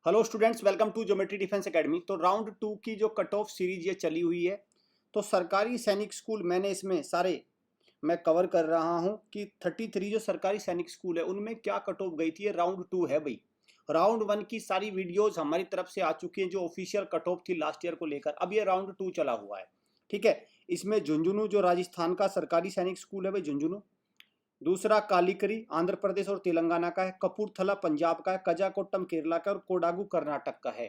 Hello students, welcome to geometry defence academy. तो round 2 की जो कट ऑफ सीरीज ये चली हुई है, तो सरकारी सैनिक स्कूल मैंने इसमें सारे मैं कवर कर रहा हूं कि 33 जो सरकारी सैनिक स्कूल है उनमें क्या कट ऑफ गई थी। ये राउंड 2 है भाई। राउंड 1 की सारी वीडियोस हमारी तरफ से आ चुकी हैं जो ऑफिशियल कट ऑफ थी लास्ट ईयर को लेकर। अब ये राउंड 2 चला हुआ है, ठीक है। इसमें झुंझुनू जो राजस्थान का सरकारी सैनिक स्कूल है भाई, झुंझुनू। दूसरा कालीकरी आंध्र प्रदेश और तेलंगाना का है। कपूरथला पंजाब का है। कजाकोट्टम केरला का है और कोडागू कर्नाटक का है।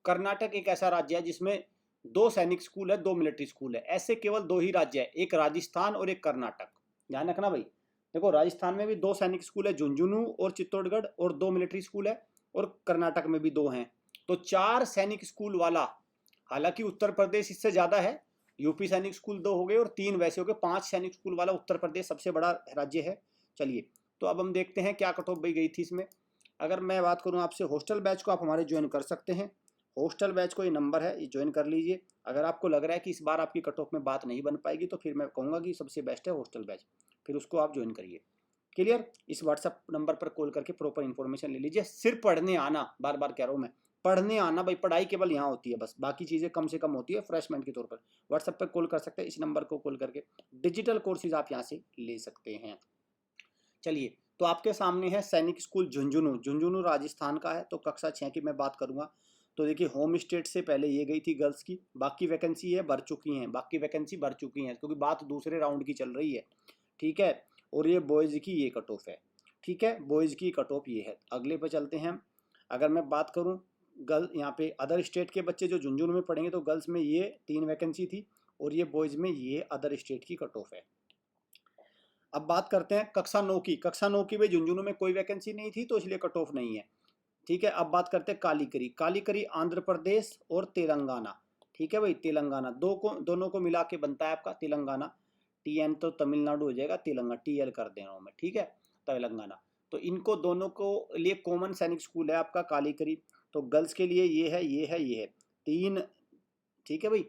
कर्नाटक एक ऐसा राज्य है जिसमें 2 सैनिक स्कूल है, 2 मिलिट्री स्कूल है। ऐसे केवल 2 ही राज्य है, एक राजस्थान और एक कर्नाटक। ध्यान रखना भाई। देखो, राजस्थान में भी 2 सैनिक स्कूल है, झुंझुनू और चित्तौड़गढ़, और 2 मिलिट्री स्कूल है। और कर्नाटक में भी 2 हैं। तो 4 सैनिक स्कूल वाला, हालांकि उत्तर प्रदेश इससे ज्यादा है। यूपी सैनिक स्कूल 2 हो गए और 3 वैसे हो गए। 5 सैनिक स्कूल वाला उत्तर प्रदेश सबसे बड़ा राज्य है। चलिए, तो अब हम देखते हैं क्या कट ऑफ गई थी इसमें। अगर मैं बात करूं आपसे हॉस्टल बैच को, आप हमारे ज्वाइन कर सकते हैं। हॉस्टल बैच को ये नंबर है, ये ज्वाइन कर लीजिए। अगर आपको लग रहा है कि इस बार आपकी कट ऑफ में बात नहीं बन पाएगी तो फिर मैं कहूँगा कि सबसे बेस्ट है हॉस्टल बैच, फिर उसको आप ज्वाइन करिए। क्लियर। इस व्हाट्सअप नंबर पर कॉल करके प्रॉपर इन्फॉर्मेशन ले लीजिए। सिर्फ पढ़ने आना, बार बार कह रहा हूँ मैं, पढ़ने आना भाई। पढ़ाई केवल यहाँ होती है बस, बाकी चीज़ें कम से कम होती है फ्रेशमेंट के तौर पर। व्हाट्सएप पर कॉल कर सकते हैं, इस नंबर को कॉल करके डिजिटल कोर्सेज आप यहाँ से ले सकते हैं। चलिए, तो आपके सामने है सैनिक स्कूल झुंझुनू। झुंझुनू राजस्थान का है। तो कक्षा 6 की मैं बात करूंगा। तो देखिए, होम स्टेट से पहले ये गई थी गर्ल्स की। बाकी वैकेंसी है भर चुकी हैं, बाकी वैकेंसी भर चुकी हैं क्योंकि बात दूसरे राउंड की चल रही है, ठीक है। और ये बॉयज़ की ये कट ऑफ है, ठीक है। बॉयज़ की कट ऑफ ये है। अगले पे चलते हैं। अगर मैं बात करूँ गर्ल, यहाँ पे अदर स्टेट के बच्चे जो झुंझुनू में पढ़ेंगे, तो गर्ल्स में ये 3 वैकेंसी थी और ये बॉयज़ में ये अदर स्टेट की कट ऑफ है। अब बात करते हैं कक्षा 9 की। कक्षा 9 की भाई झुंझुनू में कोई वैकेंसी नहीं थी तो इसलिए कट ऑफ नहीं है, ठीक है। अब बात करते हैं कालीकरी। कालीकरी आंध्र प्रदेश और तेलंगाना, ठीक है भाई। तेलंगाना दोनों को मिला के बनता है आपका तेलंगाना। TN तो तमिलनाडु हो जाएगा, तेलंगाना TL कर दे रहा हूँ मैं, ठीक है। तेलंगाना। तो इनको दोनों को लिए कॉमन सैनिक स्कूल है आपका कालीकरी। तो गर्ल्स के लिए ये है, ये है, ये है 3, ठीक है भाई।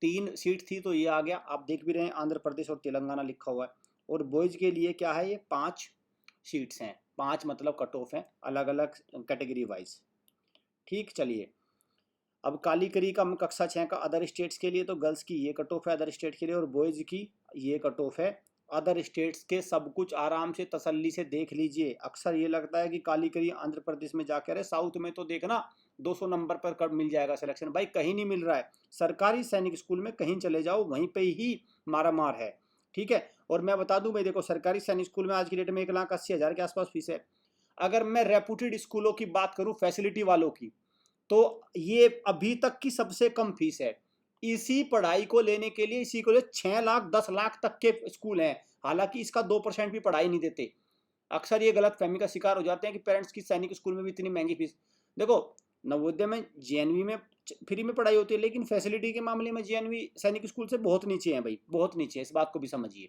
3 सीट थी तो ये आ गया। आप देख भी रहे हैं आंध्र प्रदेश और तेलंगाना लिखा हुआ है। और बॉयज़ के लिए क्या है, ये 5 सीट्स हैं। 5 मतलब कट ऑफ है अलग अलग कैटेगरी वाइज, ठीक। चलिए, अब कालीकरी का कक्षा 6 का अदर स्टेट्स के लिए, तो गर्ल्स की ये कट ऑफ है अदर स्टेट के लिए, और बॉयज़ की ये कट ऑफ है अदर स्टेट्स के। सब कुछ आराम से तसल्ली से देख लीजिए। अक्सर ये लगता है कि कालीकरी आंध्र प्रदेश में जाकर, अरे साउथ में तो देखना 200 नंबर पर कब मिल जाएगा सिलेक्शन। भाई कहीं नहीं मिल रहा है। सरकारी सैनिक स्कूल में कहीं चले जाओ, वहीं पे ही मारा मार है, ठीक है। और मैं बता दूं भाई, देखो सरकारी सैनिक स्कूल में आज की डेट में 1,80,000 के आसपास फीस है। अगर मैं रेपुटेड स्कूलों की बात करूं, फैसिलिटी वालों की, तो ये अभी तक की सबसे कम फीस है। इसी पढ़ाई को लेने के लिए, इसी को लिए 6 लाख 10 लाख तक के स्कूल हैं। हालांकि इसका 2% भी पढ़ाई नहीं देते। अक्सर ये गलत फहमी का शिकार हो जाते हैं कि पेरेंट्स की सैनिक स्कूल में भी इतनी महंगी फीस। देखो, नवोदय में JNV में फ्री में पढ़ाई होती है, लेकिन फैसिलिटी के मामले में JNV सैनिक स्कूल से बहुत नीचे है भाई, बहुत नीचे है। इस बात को भी समझिए।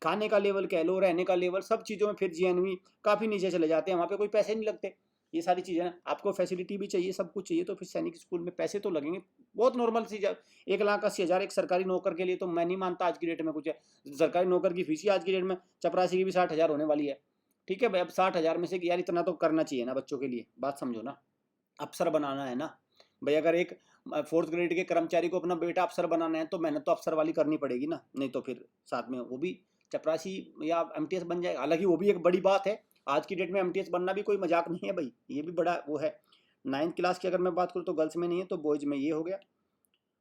खाने का लेवल कह लो, रहने का लेवल, सब चीज़ों में फिर JNV काफ़ी नीचे चले जाते हैं। वहाँ पे कोई पैसे नहीं लगते। ये सारी चीज़ें ना, आपको फैसिलिटी भी चाहिए, सब कुछ चाहिए, तो फिर सैनिक स्कूल में पैसे तो लगेंगे। बहुत नॉर्मल चीज़ है। 1,80,000 एक सरकारी नौकर के लिए तो मैं नहीं मानता आज की डेट में कुछ है। सरकारी नौकर की फीस ही आज की डेट में चपरासी की भी 60,000 होने वाली है, ठीक है भाई। अब 60,000 में से यार इतना तो करना चाहिए ना बच्चों के लिए, बात समझो ना। अफसर बनाना है ना भाई। अगर एक 4th ग्रेड के कर्मचारी को अपना बेटा अफसर बनाना है तो मेहनत तो अफसर वाली करनी पड़ेगी ना, नहीं तो फिर साथ में वो भी चपरासी या MTS बन जाएगा। हालांकि वो भी एक बड़ी बात है। आज की डेट में MTS बनना भी कोई मजाक नहीं है भाई, ये भी बड़ा वो है। 9th क्लास की अगर मैं बात करूँ तो गर्ल्स में नहीं है, तो बॉयज़ में ये हो गया।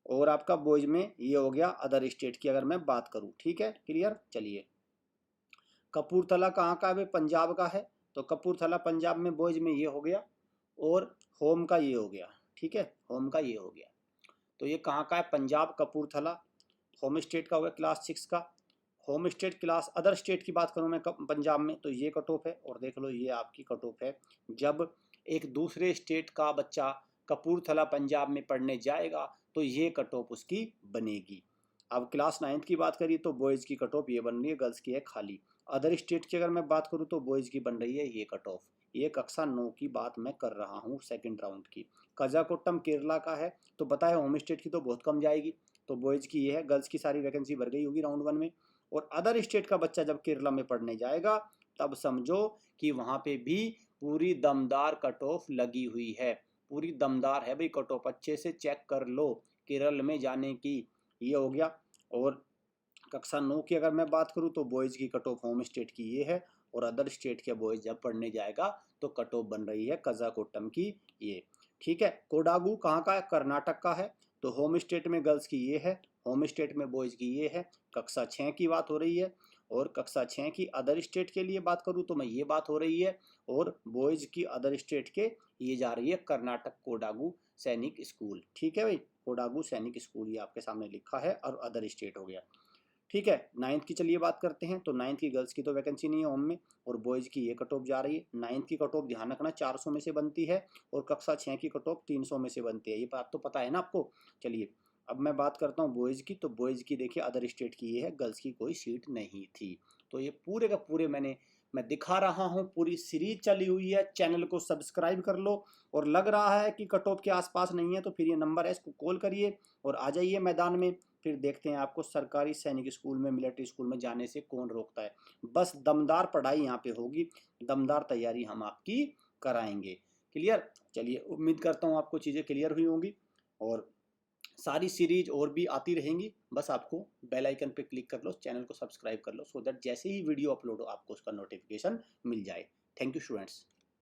और आपका बॉयज़ में ये हो गया अदर स्टेट की अगर मैं बात करूँ, ठीक है। क्लियर। चलिए, कपूरथला कहाँ का है, पंजाब का है। तो कपूरथला पंजाब में बॉयज़ में ये हो गया, और होम का ये हो गया, ठीक है। होम का ये हो गया। तो ये कहाँ का है, पंजाब कपूरथला। होम स्टेट का हो गया क्लास 6 का। Home state class other state की बात करूँ मैं पंजाब में, तो ये कट ऑफ है। और देख लो, ये आपकी कट ऑफ है। जब एक दूसरे स्टेट का बच्चा कपूरथला पंजाब में पढ़ने जाएगा तो ये कट ऑफ उसकी बनेगी। अब क्लास 9th की बात करिए तो बॉयज़ की कट ऑफ ये बन रही है, गर्ल्स की है खाली। अदर स्टेट की अगर मैं बात करूँ तो बॉयज़ की बन रही है ये कट ऑफ। ये कक्षा 9 की बात मैं कर रहा हूँ, सेकंड राउंड की। कजाकोट्टम केरला का है, तो पता है होम स्टेट की तो बहुत कम जाएगी। तो बॉयज़ की ये है, गर्ल्स की सारी वैकेंसी भर गई होगी राउंड 1 में। और अदर स्टेट का बच्चा जब केरला में पढ़ने जाएगा तब समझो कि वहाँ पे भी पूरी दमदार कट ऑफ लगी हुई है। पूरी दमदार है भाई कट ऑफ, अच्छे से चेक कर लो केरल में जाने की। ये हो गया। और कक्षा 9 की अगर मैं बात करूँ तो बॉयज़ की कट ऑफ होम स्टेट की ये है, और अदर स्टेट के बॉयज़ जब पढ़ने जाएगा तो कट ऑफ बन रही है कजाकोटम की ये। ठीक है, कोडागू कहाँ का है? कर्नाटक का है। तो होम स्टेट में गर्ल्स की ये है, होम स्टेट में बॉयज़ की ये है। कक्षा 6 की बात हो रही है, और कक्षा 6 की अदर स्टेट के लिए बात करूँ तो मैं ये बात हो रही है, और बॉयज़ की अदर स्टेट के ये जा रही है कर्नाटक कोडागू सैनिक स्कूल। ठीक है भाई, कोडागू सैनिक स्कूल ये आपके सामने लिखा है, और अदर स्टेट हो गया। ठीक है, 9th की चलिए बात करते हैं। तो 9th की गर्ल्स की तो वैकेंसी नहीं है होम में, और बॉयज़ की ये कट ऑफ जा रही है। 9th की कट ऑफ ध्यान रखना 400 में से बनती है, और कक्षा 6 की कट ऑफ 300 में से बनती है, ये बात तो पता है ना आपको। चलिए अब मैं बात करता हूँ बॉयज़ की। तो बॉयज़ की देखिए अदर स्टेट की ये है, गर्ल्स की कोई सीट नहीं थी। तो ये पूरे का पूरे मैं दिखा रहा हूँ, पूरी सीरीज चली हुई है। चैनल को सब्सक्राइब कर लो, और लग रहा है कि कट ऑफ के आसपास नहीं है तो फिर ये नंबर है, इसको कॉल करिए और आ जाइए मैदान में। फिर देखते हैं आपको सरकारी सैनिक स्कूल में, मिलिट्री स्कूल में जाने से कौन रोकता है। बस दमदार पढ़ाई यहाँ पे होगी, दमदार तैयारी हम आपकी कराएंगे। क्लियर? चलिए उम्मीद करता हूँ आपको चीज़ें क्लियर हुई होंगी, और सारी सीरीज और भी आती रहेंगी। बस आपको बेल आइकन पे क्लिक कर लो, चैनल को सब्सक्राइब कर लो, सो दैट जैसे ही वीडियो अपलोड हो आपको उसका नोटिफिकेशन मिल जाए। Thank you students.